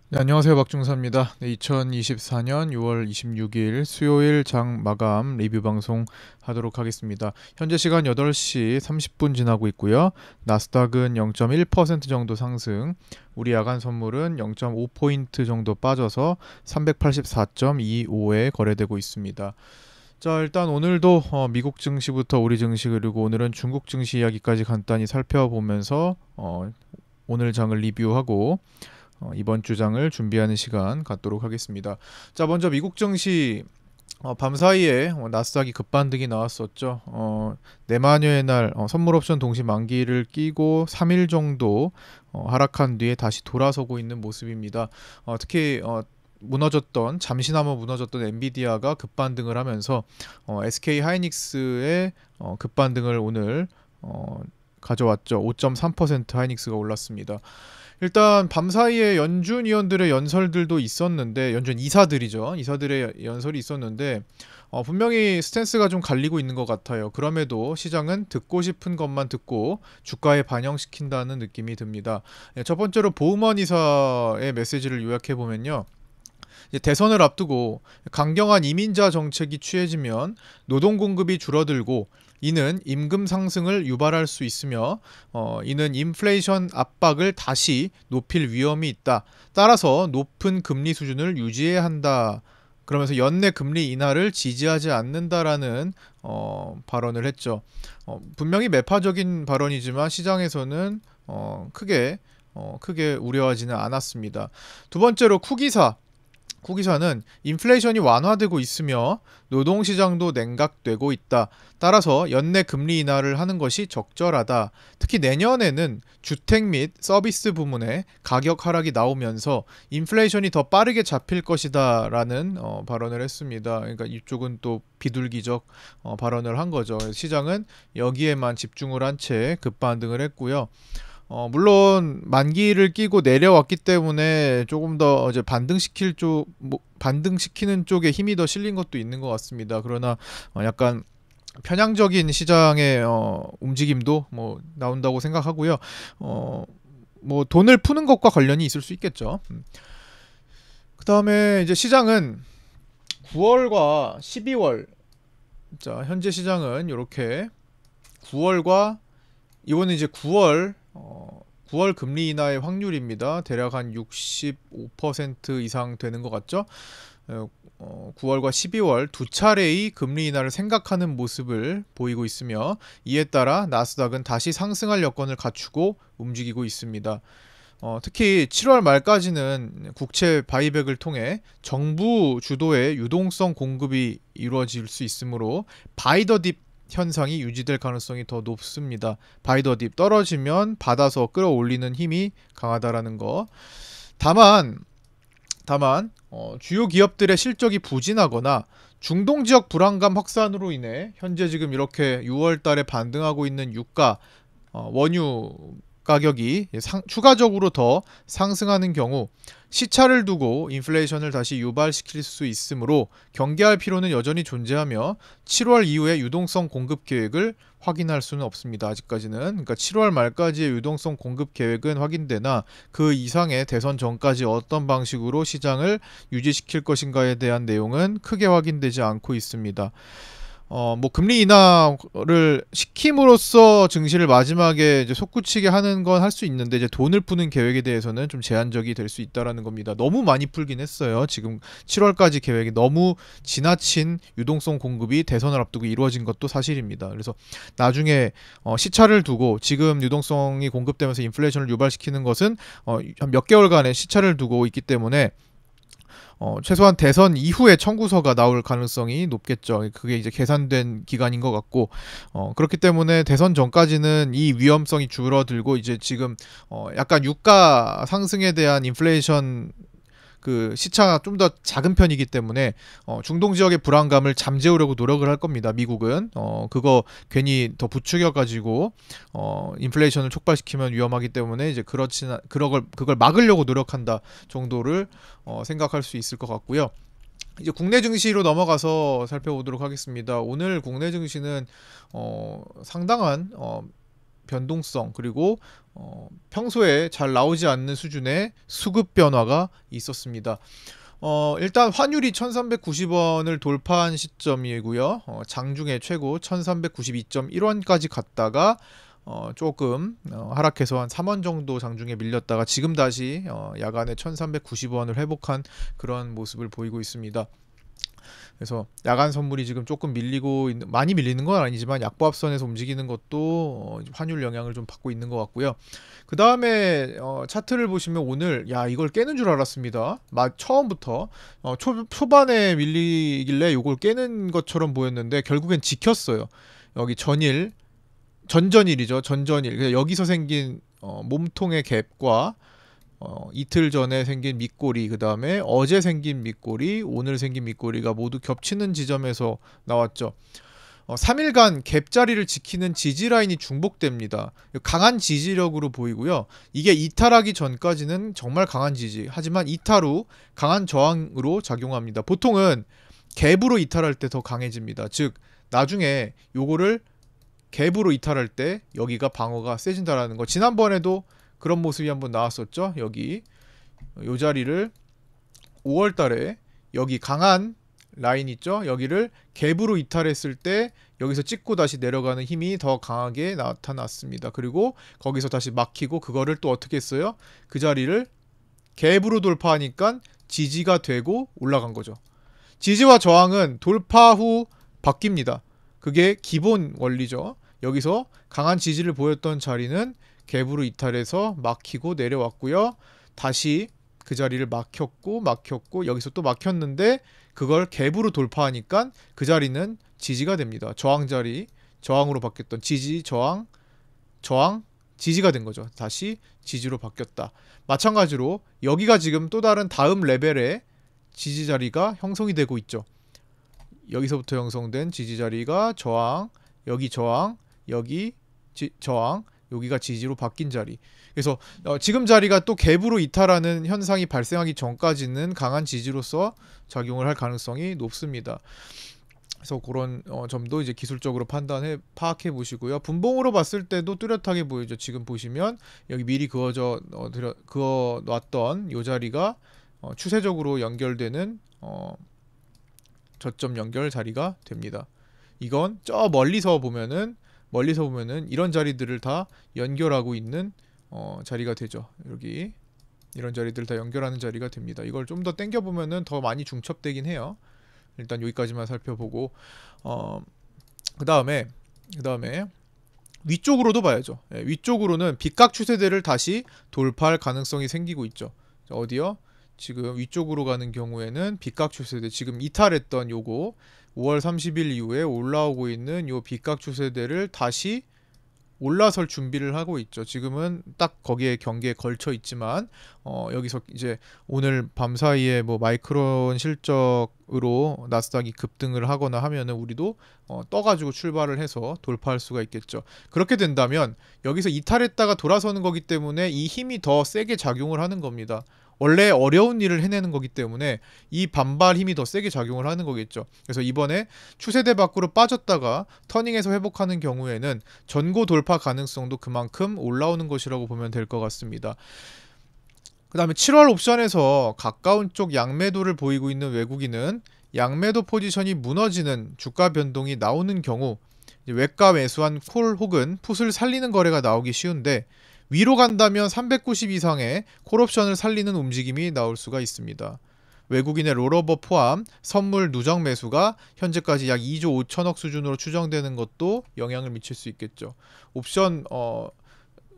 네, 안녕하세요. 박중사입니다. 네, 2024년 6월 26일 수요일 장 마감 리뷰 방송 하도록 하겠습니다. 현재 시간 8시 30분 지나고 있고요. 나스닥은 0.1% 정도 상승, 우리 야간 선물은 0.5포인트 정도 빠져서 384.25에 거래되고 있습니다. 자, 일단 오늘도 미국 증시부터 우리 증시 그리고 오늘은 중국 증시 이야기까지 간단히 살펴보면서 오늘 장을 리뷰하고 이번 주장을 준비하는 시간 갖도록 하겠습니다. 자, 먼저 미국 증시 밤사이에 나스닥이 급반등이 나왔었죠. 내만여의 날 선물 옵션 동시 만기를 끼고 3일 정도 하락한 뒤에 다시 돌아서고 있는 모습입니다. 특히 잠시나마 무너졌던 엔비디아가 급반등을 하면서 SK 하이닉스의 급반등을 오늘 가져왔죠. 5.3% 하이닉스가 올랐습니다. 일단 밤사이에 연준 위원들의 연설들도 있었는데, 연준 이사들이죠. 이사들의 연설이 있었는데 분명히 스탠스가 좀 갈리고 있는 것 같아요. 그럼에도 시장은 듣고 싶은 것만 듣고 주가에 반영시킨다는 느낌이 듭니다. 첫 번째로 보우먼 이사의 메시지를 요약해 보면요, 이제 대선을 앞두고 강경한 이민자 정책이 취해지면 노동 공급이 줄어들고 이는 임금 상승을 유발할 수 있으며 이는 인플레이션 압박을 다시 높일 위험이 있다. 따라서 높은 금리 수준을 유지해야 한다. 그러면서 연내 금리 인하를 지지하지 않는다라는 발언을 했죠. 분명히 매파적인 발언이지만 시장에서는 크게 우려하지는 않았습니다. 두 번째로 쿠기사는 인플레이션이 완화되고 있으며 노동시장도 냉각되고 있다. 따라서 연내 금리 인하를 하는 것이 적절하다. 특히 내년에는 주택 및 서비스 부문의 가격 하락이 나오면서 인플레이션이 더 빠르게 잡힐 것이다 라는 발언을 했습니다. 그러니까 이쪽은 또 비둘기적 발언을 한 거죠. 시장은 여기에만 집중을 한 채 급반등을 했고요. 물론 만기를 끼고 내려왔기 때문에 조금 더 이제 반등시키는 쪽에 힘이 더 실린 것도 있는 것 같습니다. 그러나 약간 편향적인 시장의 움직임도 뭐 나온다고 생각하고요. 뭐 돈을 푸는 것과 관련이 있을 수 있겠죠. 그다음에 이제 시장은 9월과 12월, 자, 현재 시장은 이렇게 9월과 이거는 이제 9월 금리 인하의 확률입니다. 대략 한 65% 이상 되는 것 같죠? 9월과 12월 두 차례의 금리 인하를 생각하는 모습을 보이고 있으며 이에 따라 나스닥은 다시 상승할 여건을 갖추고 움직이고 있습니다. 특히 7월 말까지는 국채 바이백을 통해 정부 주도의 유동성 공급이 이루어질 수 있으므로 바이더 딥 현상이 유지될 가능성이 더 높습니다. 바이더 딥 떨어지면 받아서 끌어올리는 힘이 강하다라는 거. 다만 주요 기업들의 실적이 부진하거나 중동 지역 불안감 확산으로 인해 현재 지금 이렇게 6월 달에 반등하고 있는 유가, 원유 가격이 추가적으로 더 상승하는 경우 시차를 두고 인플레이션을 다시 유발시킬 수 있으므로 경계할 필요는 여전히 존재하며 7월 이후에 유동성 공급 계획을 확인할 수는 없습니다. 아직까지는. 그러니까 7월 말까지의 유동성 공급 계획은 확인되나 그 이상의 대선 전까지 어떤 방식으로 시장을 유지시킬 것인가에 대한 내용은 크게 확인되지 않고 있습니다. 뭐 금리 인하를 시킴으로써 증시를 마지막에 이제 솟구치게 하는 건 할 수 있는데 이제 돈을 푸는 계획에 대해서는 좀 제한적이 될 수 있다라는 겁니다. 너무 많이 풀긴 했어요. 지금 7월까지 계획이 너무 지나친 유동성 공급이 대선을 앞두고 이루어진 것도 사실입니다. 그래서 나중에 시차를 두고 지금 유동성이 공급되면서 인플레이션을 유발시키는 것은 한 몇 개월간의 시차를 두고 있기 때문에 최소한 대선 이후에 청구서가 나올 가능성이 높겠죠. 그게 이제 계산된 기간인 것 같고, 그렇기 때문에 대선 전까지는 이 위험성이 줄어들고 이제 지금 약간 유가 상승에 대한 인플레이션 그 시차가 좀 더 작은 편이기 때문에 중동 지역의 불안감을 잠재우려고 노력을 할 겁니다. 미국은 그거 괜히 더 부추겨 가지고 인플레이션을 촉발시키면 위험하기 때문에 이제 그걸 막으려고 노력한다 정도를 생각할 수 있을 것 같고요. 이제 국내 증시로 넘어가서 살펴보도록 하겠습니다. 오늘 국내 증시는 상당한 변동성, 그리고 평소에 잘 나오지 않는 수준의 수급 변화가 있었습니다. 일단 환율이 1390원을 돌파한 시점이고요. 장중에 최고 1392.1원까지 갔다가 조금 하락해서 한 3원 정도 장중에 밀렸다가 지금 다시 야간에 1390원을 회복한 그런 모습을 보이고 있습니다. 그래서 야간 선물이 지금 조금 많이 밀리는 건 아니지만 약보합선에서 움직이는 것도 환율 영향을 좀 받고 있는 것 같고요. 그 다음에 차트를 보시면 오늘 이걸 깨는 줄 알았습니다. 처음부터 초반에 밀리길래 이걸 깨는 것처럼 보였는데 결국엔 지켰어요. 여기 전전일이죠. 전전일. 여기서 생긴 몸통의 갭과 이틀 전에 생긴 밑꼬리, 그 다음에 어제 생긴 밑꼬리, 오늘 생긴 밑꼬리가 모두 겹치는 지점에서 나왔죠. 3일간 갭자리를 지키는 지지라인이 중복됩니다. 강한 지지력으로 보이고요. 이게 이탈하기 전까지는 정말 강한 지지, 하지만 이탈 후 강한 저항으로 작용합니다. 보통은 갭으로 이탈할 때 더 강해집니다. 즉 나중에 요거를 갭으로 이탈할 때 여기가 방어가 세진다라는 거, 지난번에도 그런 모습이 한번 나왔었죠. 여기 요 자리를 5월달에 여기 강한 라인 있죠. 여기를 갭으로 이탈했을 때 여기서 찍고 다시 내려가는 힘이 더 강하게 나타났습니다. 그리고 거기서 다시 막히고 그거를 또 어떻게 했어요? 그 자리를 갭으로 돌파하니까 지지가 되고 올라간 거죠. 지지와 저항은 돌파 후 바뀝니다. 그게 기본 원리죠. 여기서 강한 지지를 보였던 자리는 갭으로 이탈해서 막히고 내려왔고요. 다시 그 자리를 막혔고 여기서 또 막혔는데 그걸 갭으로 돌파하니까 그 자리는 지지가 됩니다. 저항 자리, 저항으로 바뀌었던 지지, 저항, 지지가 된 거죠. 다시 지지로 바뀌었다. 마찬가지로 여기가 지금 또 다른 다음 레벨의 지지 자리가 형성이 되고 있죠. 여기서부터 형성된 지지 자리가 저항, 여기 저항, 여기 저항, 여기가 지지로 바뀐 자리. 그래서 지금 자리가 또 갭으로 이탈하는 현상이 발생하기 전까지는 강한 지지로서 작용을 할 가능성이 높습니다. 그래서 그런 점도 이제 기술적으로 파악해 보시고요. 분봉으로 봤을 때도 뚜렷하게 보이죠. 지금 보시면 여기 미리 그어 놨던 이 자리가 추세적으로 연결되는 저점 연결 자리가 됩니다. 이건 저 멀리서 보면은 이런 자리들을 다 연결하고 있는 자리가 되죠. 여기 이런 자리들을 다 연결하는 자리가 됩니다. 이걸 좀 더 당겨 보면은 더 많이 중첩되긴 해요. 일단 여기까지만 살펴보고 그 다음에 위쪽으로도 봐야죠. 위쪽으로는 빗각 추세대를 다시 돌파할 가능성이 생기고 있죠. 어디요? 지금 위쪽으로 가는 경우에는 빗각 추세대, 지금 이탈했던 요거 5월 30일 이후에 올라오고 있는 요 빗각 추세대를 다시 올라설 준비를 하고 있죠. 지금은 딱 거기에 경계에 걸쳐 있지만 여기서 이제 오늘 밤 사이에 뭐 마이크론 실적으로 나스닥이 급등을 하거나 하면은 우리도 떠가지고 출발을 해서 돌파할 수가 있겠죠. 그렇게 된다면 여기서 이탈했다가 돌아서는 거기 때문에 이 힘이 더 세게 작용을 하는 겁니다. 원래 어려운 일을 해내는 거기 때문에 이 반발 힘이 더 세게 작용을 하는 거겠죠. 그래서 이번에 추세대 밖으로 빠졌다가 터닝해서 회복하는 경우에는 전고 돌파 가능성도 그만큼 올라오는 것이라고 보면 될 것 같습니다. 그 다음에 7월 옵션에서 가까운 쪽 양매도를 보이고 있는 외국인은 양매도 포지션이 무너지는 주가 변동이 나오는 경우 외가 매수한 콜 혹은 풋을 살리는 거래가 나오기 쉬운데, 위로 간다면 390 이상의 콜옵션을 살리는 움직임이 나올 수가 있습니다. 외국인의 롤오버 포함 선물 누적 매수가 현재까지 약 2조 5천억 수준으로 추정되는 것도 영향을 미칠 수 있겠죠. 옵션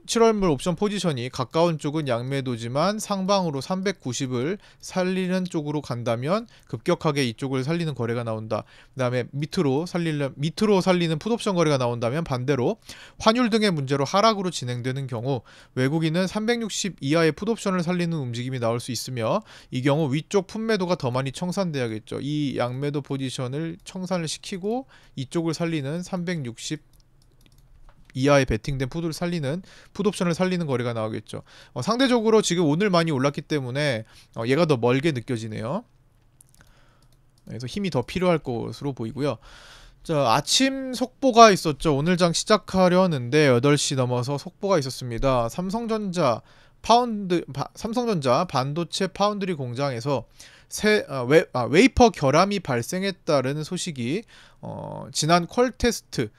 7월물 옵션 포지션이 가까운 쪽은 양매도지만 상방으로 390을 살리는 쪽으로 간다면 급격하게 이쪽을 살리는 거래가 나온다. 그 다음에 밑으로 살리는 풋옵션 거래가 나온다면 반대로 환율 등의 문제로 하락으로 진행되는 경우 외국인은 360 이하의 풋옵션을 살리는 움직임이 나올 수 있으며, 이 경우 위쪽 풋매도가 더 많이 청산돼야겠죠. 이 양매도 포지션을 청산을 시키고 이쪽을 살리는 360 이하의 베팅된 풋을 살리는 풋옵션을 살리는 거래가 나오겠죠. 상대적으로 지금 오늘 많이 올랐기 때문에 얘가 더 멀게 느껴지네요. 그래서 힘이 더 필요할 것으로 보이고요. 자, 아침 속보가 있었죠. 오늘 장 시작하려는데 8시 넘어서 속보가 있었습니다. 삼성전자 반도체 파운드리 공장에서 웨이퍼 결함이 발생했다는 소식이 지난 퀄 테스트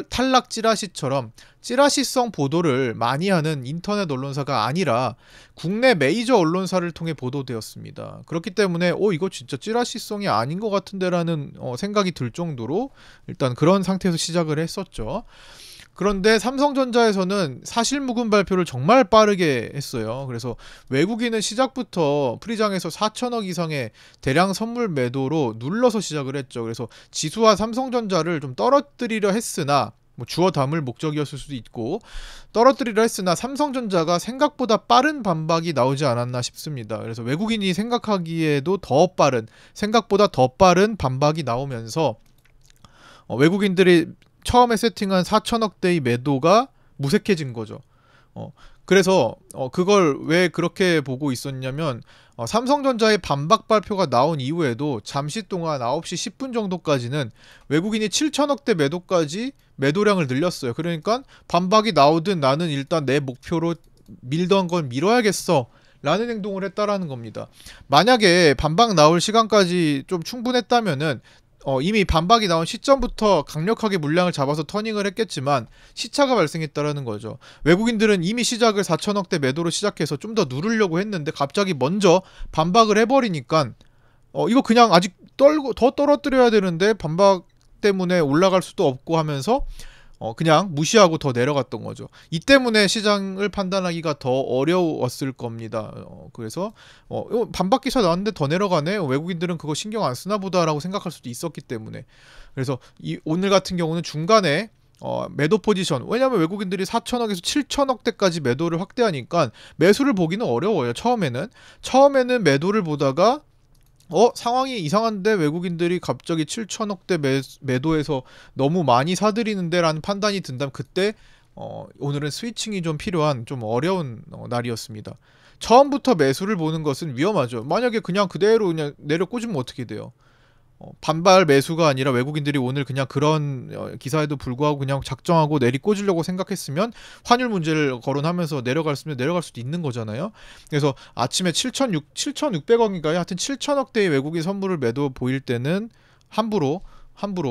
탈락 찌라시처럼 찌라시성 보도를 많이 하는 인터넷 언론사가 아니라 국내 메이저 언론사를 통해 보도되었습니다. 그렇기 때문에 이거 진짜 찌라시성이 아닌 것 같은데라는 생각이 들 정도로 일단 그런 상태에서 시작을 했었죠. 그런데 삼성전자에서는 사실무근 발표를 정말 빠르게 했어요. 그래서 외국인은 시작부터 프리장에서 4천억 이상의 대량 선물 매도로 눌러서 시작을 했죠. 그래서 지수와 삼성전자를 좀 떨어뜨리려 했으나 주어 담을 목적이었을 수도 있고 떨어뜨리려 했으나 삼성전자가 생각보다 빠른 반박이 나오지 않았나 싶습니다. 그래서 외국인이 생각하기에도 생각보다 더 빠른 반박이 나오면서 외국인들이 처음에 세팅한 4천억대의 매도가 무색해진 거죠. 그래서 그걸 왜 그렇게 보고 있었냐면 삼성전자의 반박 발표가 나온 이후에도 잠시 동안 9시 10분 정도까지는 외국인이 7천억대 매도까지 매도량을 늘렸어요. 그러니까 반박이 나오든 나는 일단 내 목표로 밀던 건 밀어야겠어 라는 행동을 했다라는 겁니다. 만약에 반박 나올 시간까지 좀 충분했다면은 이미 반박이 나온 시점부터 강력하게 물량을 잡아서 터닝을 했겠지만 시차가 발생했다라는 거죠. 외국인들은 이미 시작을 4천억대 매도로 시작해서 좀 더 누르려고 했는데 갑자기 먼저 반박을 해버리니까 이거 그냥 아직 더 떨어뜨려야 되는데 반박 때문에 올라갈 수도 없고 하면서 그냥 무시하고 더 내려갔던 거죠. 이 때문에 시장을 판단하기가 더 어려웠을 겁니다. 그래서 반박 기사 나왔는데 더 내려가네. 외국인들은 그거 신경 안 쓰나 보다라고 생각할 수도 있었기 때문에. 그래서 오늘 같은 경우는 중간에 매도 포지션, 왜냐하면 외국인들이 4천억에서 7천억대까지 매도를 확대하니까 매수를 보기는 어려워요. 처음에는 매도를 보다가 상황이 이상한데 외국인들이 갑자기 7천억대 매도해서 너무 많이 사들이는데 라는 판단이 든다면 그때 오늘은 스위칭이 좀 필요한 좀 어려운 날이었습니다. 처음부터 매수를 보는 것은 위험하죠. 만약에 그냥 그대로 그냥 내려 꽂으면 어떻게 돼요? 반발 매수가 아니라 외국인들이 오늘 그냥 그런 기사에도 불구하고 그냥 작정하고 내리꽂으려고 생각했으면 환율 문제를 거론하면서 내려갈 수도 있는 거잖아요. 그래서 아침에 7,600억인가요? 하여튼 7천억대의 외국인 선물을 매도 보일 때는 함부로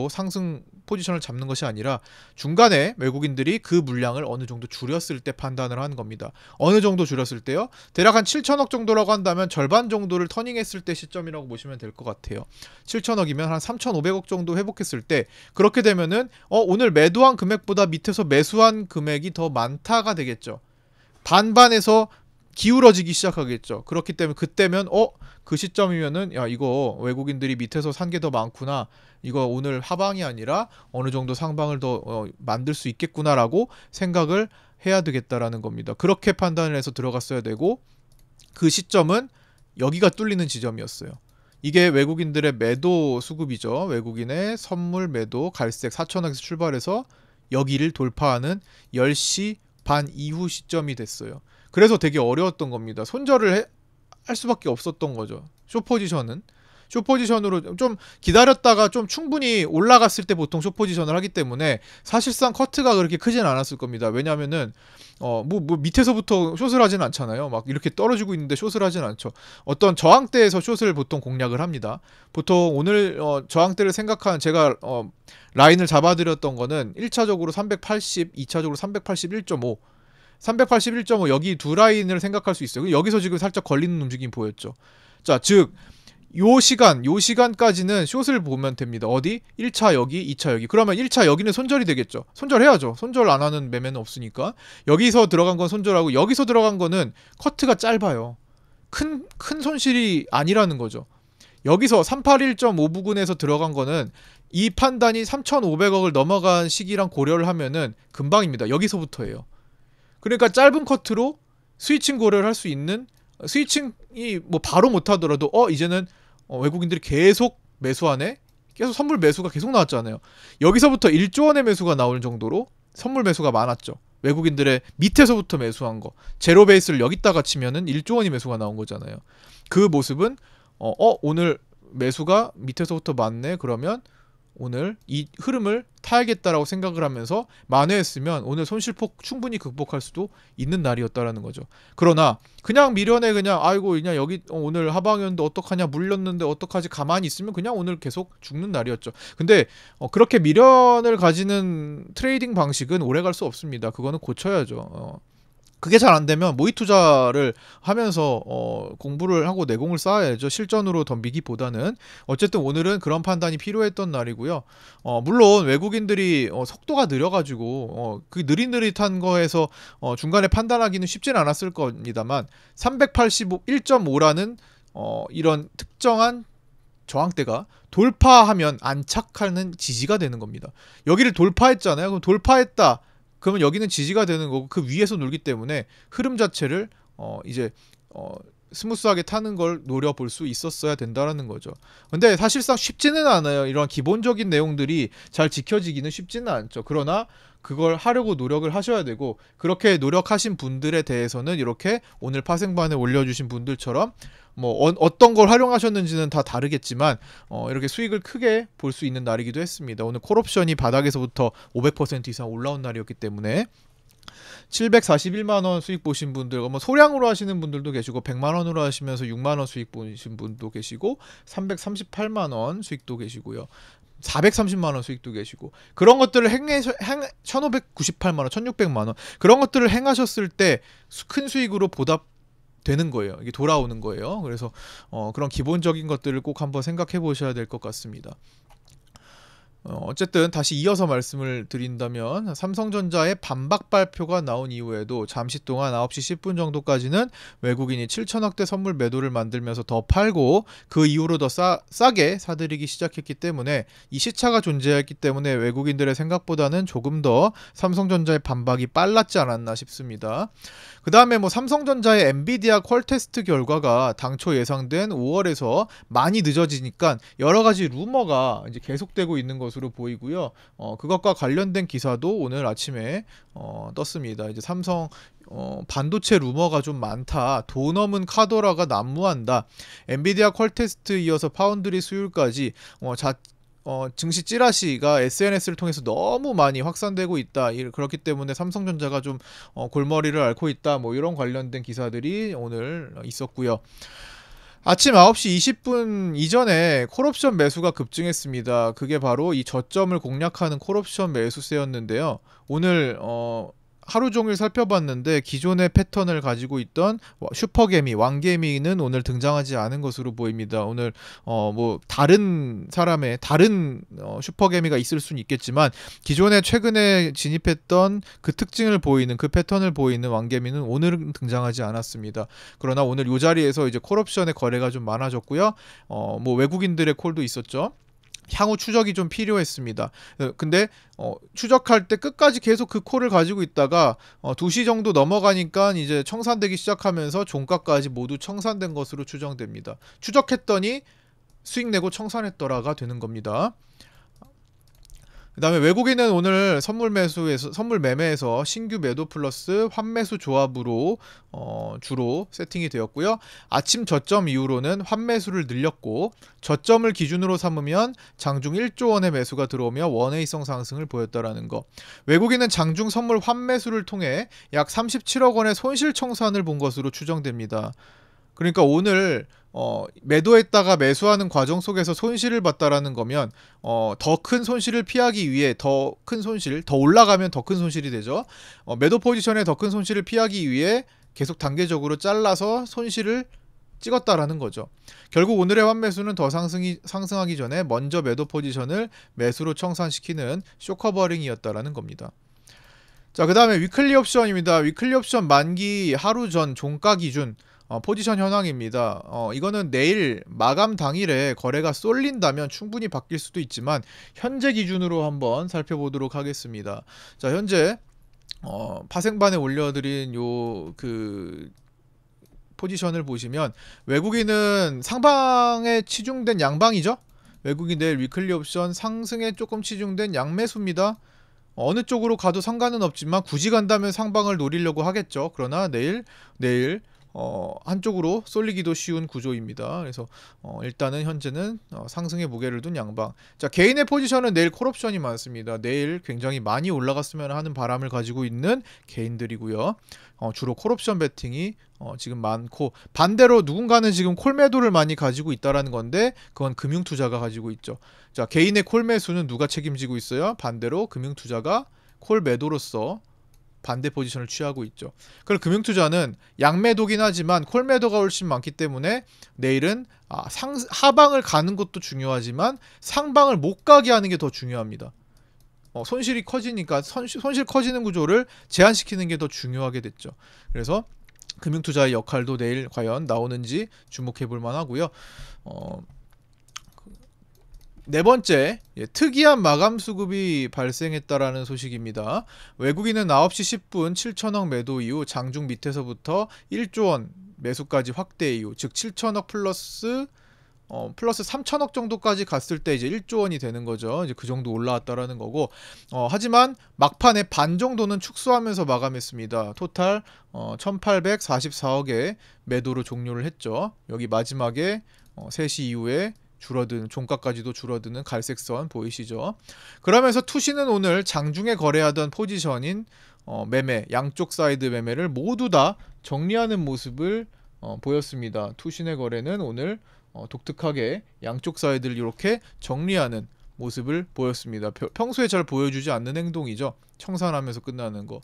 상승 포지션을 잡는 것이 아니라 중간에 외국인들이 그 물량을 어느 정도 줄였을 때 판단을 하는 겁니다. 어느 정도 줄였을 때요? 대략 한 7천억 정도라고 한다면 절반 정도를 터닝했을 때 시점이라고 보시면 될 것 같아요. 7천억이면 한 3,500억 정도 회복했을 때 그렇게 되면은 오늘 매도한 금액보다 밑에서 매수한 금액이 더 많다가 되겠죠. 반반에서 기울어지기 시작하겠죠. 그렇기 때문에 그때면 그 시점이면은 야 이거 외국인들이 밑에서 산 게 더 많구나. 이거 오늘 하방이 아니라 어느 정도 상방을 더 만들 수 있겠구나라고 생각을 해야 되겠다라는 겁니다. 그렇게 판단을 해서 들어갔어야 되고 그 시점은 여기가 뚫리는 지점이었어요. 이게 외국인들의 매도 수급이죠. 외국인의 선물 매도 갈색 4천억에서 출발해서 여기를 돌파하는 10시 반 이후 시점이 됐어요. 그래서 되게 어려웠던 겁니다. 손절을 할 수밖에 없었던 거죠. 쇼포지션으로 좀 기다렸다가 좀 충분히 올라갔을 때 보통 쇼포지션을 하기 때문에 사실상 커트가 그렇게 크진 않았을 겁니다. 왜냐면은 밑에서부터 숏을 하진 않잖아요. 막 이렇게 떨어지고 있는데 숏을 하진 않죠. 어떤 저항대에서 숏을 보통 공략을 합니다. 보통 오늘 저항대를 생각한 제가 라인을 잡아드렸던 거는 1차적으로 380, 2차적으로 381.5 381.5 여기 두 라인을 생각할 수 있어요. 여기서 지금 살짝 걸리는 움직임 보였죠. 자, 즉 요 시간까지는 숏을 보면 됩니다. 어디? 1차 여기, 2차 여기. 그러면 1차 여기는 손절이 되겠죠. 손절해야죠. 손절 안 하는 매매는 없으니까. 여기서 들어간 건 손절하고 여기서 들어간 거는 커트가 짧아요. 큰 손실이 아니라는 거죠. 여기서 381.5 부근에서 들어간 거는 이 판단이 3,500억을 넘어간 시기랑 고려를 하면은 금방입니다. 여기서부터예요. 그러니까 짧은 커트로 스위칭 고려를 할 수 있는 스위칭이 바로 못하더라도 이제는 외국인들이 계속 매수하네? 계속 선물 매수가 계속 나왔잖아요. 여기서부터 1조 원의 매수가 나올 정도로 선물 매수가 많았죠. 외국인들의 밑에서부터 매수한 거. 제로 베이스를 여기다가 치면은 1조 원이 매수가 나온 거잖아요. 그 모습은 오늘 매수가 밑에서부터 많네? 그러면 오늘 이 흐름을 타야겠다라고 생각을 하면서 만회했으면 오늘 손실폭 충분히 극복할 수도 있는 날이었다라는 거죠. 그러나 그냥 미련에 그냥 아이고 그냥 여기 오늘 하방이었는데 어떡하냐, 물렸는데 어떡하지, 가만히 있으면 그냥 오늘 계속 죽는 날이었죠. 근데 그렇게 미련을 가지는 트레이딩 방식은 오래 갈 수 없습니다. 그거는 고쳐야죠. 그게 잘 안 되면 모의 투자를 하면서 공부를 하고 내공을 쌓아야죠. 실전으로 덤비기보다는. 어쨌든 오늘은 그런 판단이 필요했던 날이고요. 물론 외국인들이 속도가 느려가지고 그 느릿느릿한 거에서 중간에 판단하기는 쉽지는 않았을 겁니다만 385.1.5라는 이런 특정한 저항대가 돌파하면 안착하는 지지가 되는 겁니다. 여기를 돌파했잖아요. 그럼 돌파했다. 그러면 여기는 지지가 되는 거고 그 위에서 놀기 때문에 흐름 자체를 이제 스무스하게 타는 걸 노려볼 수 있었어야 된다라는 거죠. 근데 사실상 쉽지는 않아요. 이런 기본적인 내용들이 잘 지켜지기는 쉽지는 않죠. 그러나 그걸 하려고 노력을 하셔야 되고, 그렇게 노력하신 분들에 대해서는 이렇게 오늘 파생반에 올려주신 분들처럼 뭐 어떤 걸 활용하셨는지는 다 다르겠지만 이렇게 수익을 크게 볼 수 있는 날이기도 했습니다. 오늘 콜옵션이 바닥에서부터 500% 이상 올라온 날이었기 때문에 741만원 수익 보신 분들, 뭐 소량으로 하시는 분들도 계시고 100만원으로 하시면서 6만원 수익 보신 분도 계시고 338만원 수익도 계시고요. 430만원 수익도 계시고, 그런 것들을 1598만원, 1600만원 그런 것들을 행하셨을 때 큰 수익으로 보답되는 거예요. 이게 돌아오는 거예요. 그래서 그런 기본적인 것들을 꼭 한번 생각해 보셔야 될 것 같습니다. 어쨌든 다시 이어서 말씀을 드린다면 삼성전자의 반박 발표가 나온 이후에도 잠시 동안 9시 10분 정도까지는 외국인이 7천억대 선물 매도를 만들면서 더 팔고 그 이후로 더 싸게 사들이기 시작했기 때문에 이 시차가 존재했기 때문에 외국인들의 생각보다는 조금 더 삼성전자의 반박이 빨랐지 않았나 싶습니다. 그 다음에 뭐 삼성전자의 엔비디아 퀄 테스트 결과가 당초 예상된 5월에서 많이 늦어지니까 여러가지 루머가 이제 계속되고 있는 것으로 보이고요. 그것과 관련된 기사도 오늘 아침에 떴습니다. 이제 삼성 반도체 루머가 좀 많다. 돈 없는 카더라가 난무한다. 엔비디아 퀄 테스트 이어서 파운드리 수율까지 증시 찌라시가 SNS를 통해서 너무 많이 확산되고 있다. 그렇기 때문에 삼성전자가 좀 골머리를 앓고 있다. 뭐 이런 관련된 기사들이 오늘 있었고요. 아침 9시 20분 이전에 콜옵션 매수가 급증했습니다. 그게 바로 이 저점을 공략하는 콜옵션 매수세였는데요. 오늘 하루 종일 살펴봤는데 기존의 패턴을 가지고 있던 슈퍼개미, 왕개미는 오늘 등장하지 않은 것으로 보입니다. 오늘 뭐 다른 사람의 다른 슈퍼개미가 있을 수는 있겠지만 기존에 최근에 진입했던 그 특징을 보이는, 그 패턴을 보이는 왕개미는 오늘은 등장하지 않았습니다. 그러나 오늘 이 자리에서 이제 콜옵션의 거래가 좀 많아졌고요. 뭐 외국인들의 콜도 있었죠. 향후 추적이 좀 필요했습니다. 근데 추적할 때 끝까지 계속 그 콜을 가지고 있다가 2시 정도 넘어가니까 이제 청산되기 시작하면서 종가까지 모두 청산된 것으로 추정됩니다. 추적했더니 수익 내고 청산했더라가 되는 겁니다. 그 다음에 외국인은 오늘 선물 매매에서 신규 매도 플러스 환매수 조합으로 주로 세팅이 되었고요. 아침 저점 이후로는 환매수를 늘렸고 저점을 기준으로 삼으면 장중 1조 원의 매수가 들어오며 원웨이성 상승을 보였다라는 거. 외국인은 장중 선물 환매수를 통해 약 37억 원의 손실 청산을 본 것으로 추정됩니다. 그러니까 오늘 매도했다가 매수하는 과정 속에서 손실을 봤다라는 거면 더 큰 손실을 피하기 위해 더 올라가면 더 큰 손실이 되죠. 매도 포지션에 더 큰 손실을 피하기 위해 계속 단계적으로 잘라서 손실을 찍었다라는 거죠. 결국 오늘의 환매수는 더 상승하기 전에 먼저 매도 포지션을 매수로 청산시키는 쇼커버링이었다라는 겁니다. 자, 그 다음에 위클리 옵션입니다. 위클리 옵션 만기 하루 전 종가 기준 포지션 현황입니다. 이거는 내일 마감 당일에 거래가 쏠린다면 충분히 바뀔 수도 있지만 현재 기준으로 한번 살펴보도록 하겠습니다. 자, 현재 파생반에 올려드린 요 그 포지션을 보시면 외국인은 상방에 치중된 양방이죠. 외국인 내일 위클리 옵션 상승에 조금 치중된 양매수입니다. 어느 쪽으로 가도 상관은 없지만 굳이 간다면 상방을 노리려고 하겠죠. 그러나 내일 한쪽으로 쏠리기도 쉬운 구조입니다. 그래서 일단은 현재는 상승의 무게를 둔 양방. 자, 개인의 포지션은 내일 콜옵션이 많습니다. 내일 굉장히 많이 올라갔으면 하는 바람을 가지고 있는 개인들이고요. 주로 콜옵션 베팅이 지금 많고, 반대로 누군가는 지금 콜 매도를 많이 가지고 있다라는 건데 그건 금융투자가 가지고 있죠. 자, 개인의 콜 매수는 누가 책임지고 있어요? 반대로 금융투자가 콜 매도로서 반대 포지션을 취하고 있죠. 그리고 금융투자는 양매도긴 하지만 콜매도가 훨씬 많기 때문에 내일은 하방을 가는 것도 중요하지만 상방을 못 가게 하는 게 더 중요합니다. 손실이 커지니까 손실 커지는 구조를 제한시키는 게 더 중요하게 됐죠. 그래서 금융투자의 역할도 내일 과연 나오는지 주목해 볼 만하고요. 네 번째, 특이한 마감 수급이 발생했다라는 소식입니다. 외국인은 9시 10분 7천억 매도 이후 장중 밑에서부터 1조 원 매수까지 확대 이후, 즉 7천억 플러스 3천억 정도까지 갔을 때 이제 1조 원이 되는 거죠. 이제 그 정도 올라왔다라는 거고, 하지만 막판에 반 정도는 축소하면서 마감했습니다. 토탈 1844억의 매도로 종료를 했죠. 여기 마지막에 3시 이후에 종가까지도 줄어드는 갈색선 보이시죠? 그러면서 투시는 오늘 장중에 거래하던 포지션인 매매, 양쪽 사이드 매매를 모두 다 정리하는 모습을 보였습니다. 투신의 거래는 오늘 독특하게 양쪽 사이드를 이렇게 정리하는 모습을 보였습니다. 평소에 잘 보여주지 않는 행동이죠. 청산하면서 끝나는 거.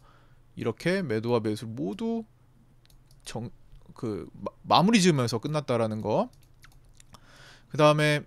이렇게 매도와 매수 모두 마무리 지으면서 끝났다라는 거. 그 다음에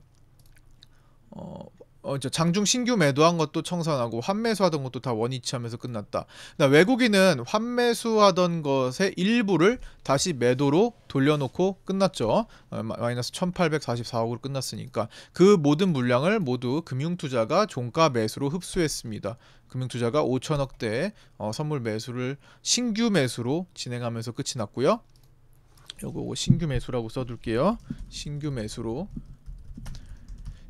장중 신규 매도한 것도 청산하고 환매수하던 것도 다 원위치하면서 끝났다. 외국인은 환매수하던 것의 일부를 다시 매도로 돌려놓고 끝났죠. 마이너스 1844억으로 끝났으니까 그 모든 물량을 모두 금융투자가 종가 매수로 흡수했습니다. 금융투자가 5천억대 선물 매수를 신규 매수로 진행하면서 끝이 났고요. 요거 신규 매수라고 써둘게요. 신규 매수로.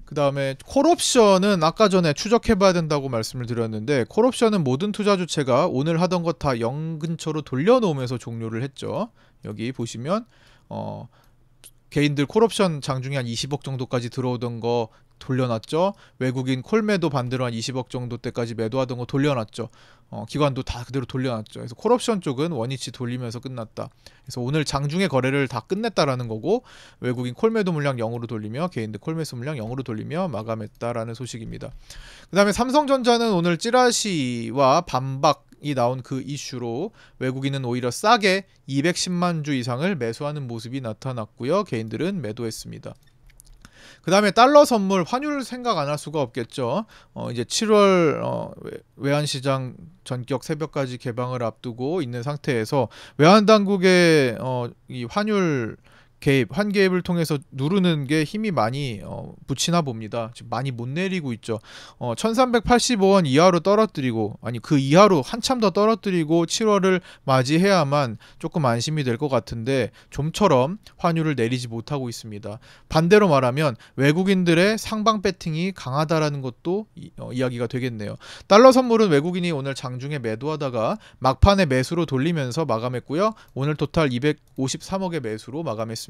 그 다음에 콜옵션은 아까 전에 추적해봐야 된다고 말씀을 드렸는데, 콜옵션은 모든 투자 주체가 오늘 하던 것 다 0 근처로 돌려놓으면서 종료를 했죠. 여기 보시면 개인들 콜옵션 장중에 한 20억 정도까지 들어오던 거 돌려놨죠. 외국인 콜매도 반대로 한 20억 정도 때까지 매도하던 거 돌려놨죠. 기관도 다 그대로 돌려놨죠. 그래서 콜옵션 쪽은 원위치 돌리면서 끝났다. 그래서 오늘 장중에 거래를 다 끝냈다라는 거고, 외국인 콜매도 물량 0으로 돌리며 개인들 콜매수 물량 0으로 돌리며 마감했다라는 소식입니다. 그 다음에 삼성전자는 오늘 찌라시와 반박이 나온 그 이슈로 외국인은 오히려 싸게 210만 주 이상을 매수하는 모습이 나타났고요. 개인들은 매도했습니다. 그 다음에 달러 선물, 환율 생각 안 할 수가 없겠죠. 이제 7월 외환시장 전격 새벽까지 개방을 앞두고 있는 상태에서 외환당국의 이 환율 개입, 환개입을 통해서 누르는 게 힘이 많이 붙이나 봅니다. 지금 많이 못 내리고 있죠. 1385원 이하로 떨어뜨리고, 아니 그 이하로 한참 더 떨어뜨리고 7월을 맞이해야만 조금 안심이 될 것 같은데 좀처럼 환율을 내리지 못하고 있습니다. 반대로 말하면 외국인들의 상방 배팅이 강하다라는 것도 이야기가 되겠네요. 달러 선물은 외국인이 오늘 장중에 매도하다가 막판에 매수로 돌리면서 마감했고요. 오늘 토탈 253억의 매수로 마감했습니다.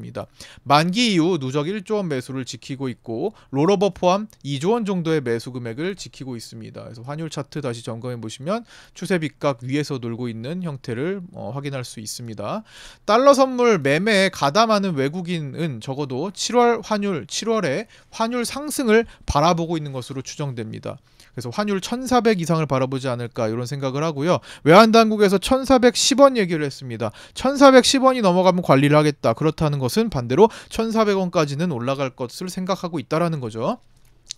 만기 이후 누적 1조 원 매수를 지키고 있고, 롤오버 포함 2조 원 정도의 매수 금액을 지키고 있습니다. 그래서 환율 차트 다시 점검해 보시면 추세 빗각 위에서 놀고 있는 형태를 확인할 수 있습니다. 달러 선물 매매에 가담하는 외국인은 적어도 7월에 환율 상승을 바라보고 있는 것으로 추정됩니다. 그래서 환율 1400 이상을 바라보지 않을까 이런 생각을 하고요. 외환당국에서 1410원 얘기를 했습니다. 1410원이 넘어가면 관리를 하겠다. 그렇다는 것은 반대로 1400원까지는 올라갈 것을 생각하고 있다라는 거죠.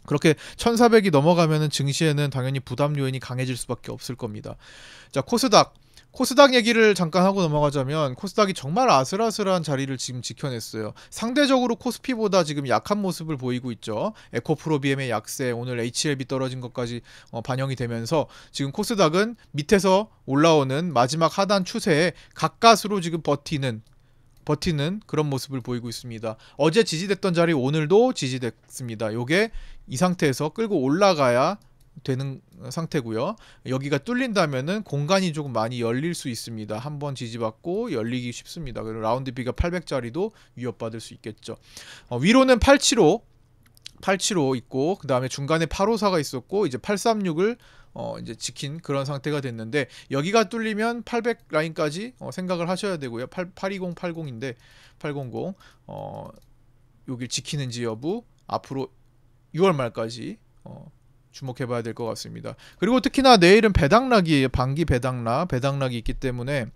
그렇게 1400이 넘어가면 증시에는 당연히 부담 요인이 강해질 수밖에 없을 겁니다. 자, 코스닥 얘기를 잠깐 하고 넘어가자면, 코스닥이 정말 아슬아슬한 자리를 지금 지켜냈어요. 상대적으로 코스피보다 지금 약한 모습을 보이고 있죠. 에코프로비엠의 약세, 오늘 HLB 떨어진 것까지 반영이 되면서 지금 코스닥은 밑에서 올라오는 마지막 하단 추세에 가까스로 지금 버티는 그런 모습을 보이고 있습니다. 어제 지지됐던 자리 오늘도 지지됐습니다. 요게 이 상태에서 끌고 올라가야 되는 상태고요. 여기가 뚫린다면은 공간이 조금 많이 열릴 수 있습니다. 한번 지지받고 열리기 쉽습니다. 그리고 라운드 B가 800짜리도 위협받을 수 있겠죠. 위로는 875 있고, 그 다음에 중간에 854가 있었고, 이제 836을 이제 지킨 그런 상태가 됐는데, 여기가 뚫리면 800 라인까지 생각을 하셔야 되고요. 820, 80인데 800 여길 지키는지 여부 앞으로 6월 말까지 주목해봐야 될 것 같습니다. 그리고 특히나 내일은 배당락이에요. 반기 배당락이 있기 때문에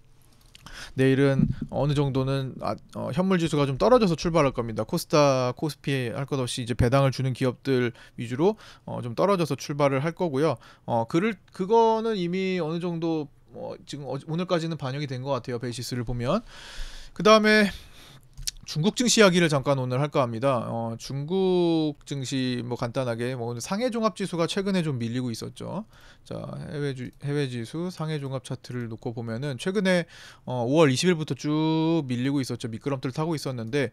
내일은 어느 정도는 현물 지수가 좀 떨어져서 출발할 겁니다. 코스닥, 코스피 할 것 없이 이제 배당을 주는 기업들 위주로 좀 떨어져서 출발을 할 거고요. 그거는 이미 어느 정도 지금 오늘까지는 반영이 된 것 같아요. 베이시스를 보면. 그 다음에 중국 증시 이야기를 잠깐 오늘 할까 합니다. 중국 증시 뭐 간단하게 오늘 상해 종합 지수가 최근에 좀 밀리고 있었죠. 자, 해외 지수 상해 종합 차트를 놓고 보면은 최근에 5월 20일부터 쭉 밀리고 있었죠. 미끄럼틀 타고 있었는데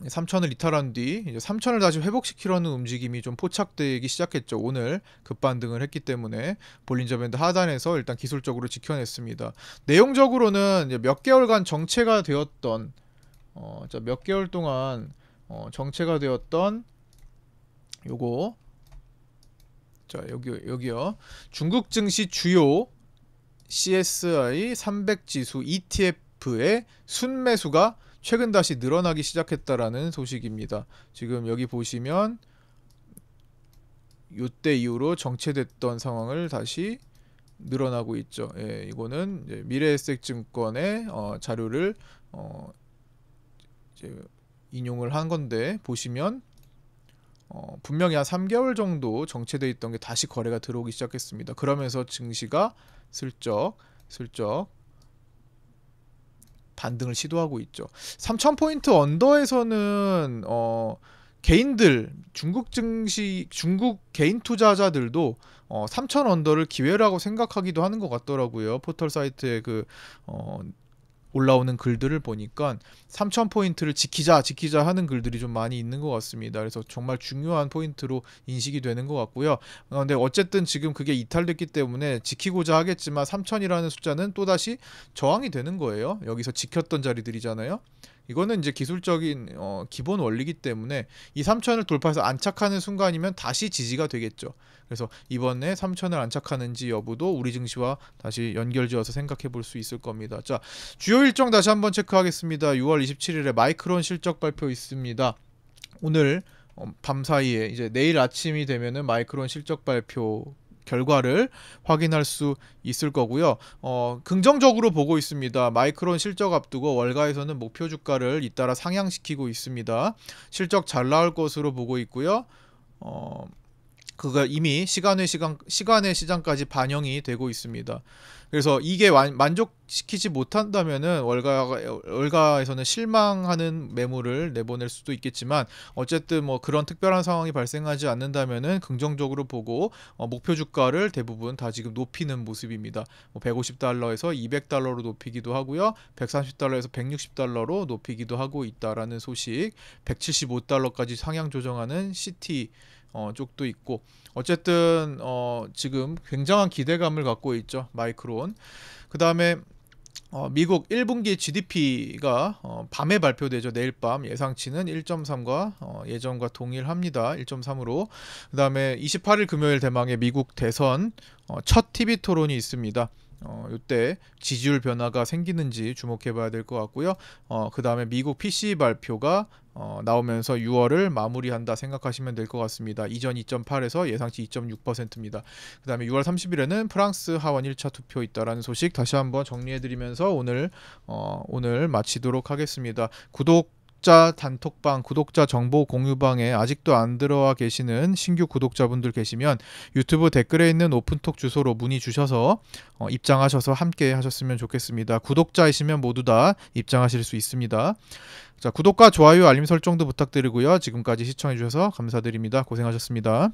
3천을 이탈한 뒤 이제 3천을 다시 회복시키려는 움직임이 좀 포착되기 시작했죠. 오늘 급반등을 했기 때문에 볼린저 밴드 하단에서 일단 기술적으로 지켜냈습니다. 내용적으로는 이제 몇 개월간 정체가 되었던 몇 개월 동안 정체가 되었던 요거 여기요. 중국 증시 주요 CSI 300 지수 ETF의 순매수가 최근 다시 늘어나기 시작했다라는 소식입니다. 지금 여기 보시면 이때 이후로 정체됐던 상황을 다시 늘어나고 있죠. 예, 이거는 이제 미래에셋증권의 자료를 이제 인용을 한 건데 보시면 분명히 한 3개월 정도 정체돼 있던 게 다시 거래가 들어오기 시작했습니다. 그러면서 증시가 슬쩍 반등을 시도하고 있죠. 3000포인트 언더에서는 개인들 중국 증시 중국 개인 투자자들도 3000 언더를 기회라고 생각하기도 하는 것 같더라고요. 포털 사이트에 올라오는 글들을 보니까 3000포인트를 지키자 하는 글들이 좀 많이 있는 것 같습니다. 그래서 정말 중요한 포인트로 인식이 되는 것 같고요. 근데 어쨌든 지금 그게 이탈됐기 때문에 지키고자 하겠지만 3000이라는 숫자는 또다시 저항이 되는 거예요. 여기서 지켰던 자리들이잖아요. 이거는 이제 기술적인 기본 원리이기 때문에 이 3000을 돌파해서 안착하는 순간이면 다시 지지가 되겠죠. 그래서 이번에 3000을 안착하는지 여부도 우리 증시와 다시 연결지어서 생각해 볼 수 있을 겁니다. 자, 주요 일정 다시 한번 체크하겠습니다. 6월 27일에 마이크론 실적 발표 있습니다. 오늘 밤 사이에 이제 내일 아침이 되면은 마이크론 실적 발표 결과를 확인할 수 있을 거고요. 긍정적으로 보고 있습니다. 마이크론 실적 앞두고 월가에서는 목표 주가를 잇따라 상향시키고 있습니다. 실적 잘 나올 것으로 보고 있고요. 그가 이미 시간의 시장까지 반영이 되고 있습니다. 그래서 이게 만족시키지 못한다면은 월가에서는 실망하는 매물을 내보낼 수도 있겠지만 어쨌든 뭐 그런 특별한 상황이 발생하지 않는다면은 긍정적으로 보고 목표 주가를 대부분 다 지금 높이는 모습입니다. 150달러에서 200달러로 높이기도 하고요. 130달러에서 160달러로 높이기도 하고 있다라는 소식. 175달러까지 상향 조정하는 CT 쪽도 있고 어쨌든 지금 굉장한 기대감을 갖고 있죠. 마이크론. 그 다음에 미국 1분기 GDP가 밤에 발표되죠. 내일 밤 예상치는 1.3과 예전과 동일합니다. 1.3으로. 그 다음에 28일 금요일 대망의 미국 대선 첫 TV 토론이 있습니다. 이때 지지율 변화가 생기는지 주목해봐야 될 것 같고요. 그 다음에 미국 PCE 발표가 나오면서 6월을 마무리한다 생각하시면 될 것 같습니다. 이전 2.8에서 예상치 2.6%입니다. 그 다음에 6월 30일에는 프랑스 하원 1차 투표 있다라는 소식 다시 한번 정리해드리면서 오늘 마치도록 하겠습니다. 구독자 단톡방, 구독자 정보 공유방에 아직도 안 들어와 계시는 신규 구독자분들 계시면 유튜브 댓글에 있는 오픈톡 주소로 문의 주셔서 입장하셔서 함께 하셨으면 좋겠습니다. 구독자이시면 모두 다 입장하실 수 있습니다. 자, 구독과 좋아요, 알림 설정도 부탁드리고요. 지금까지 시청해주셔서 감사드립니다. 고생하셨습니다.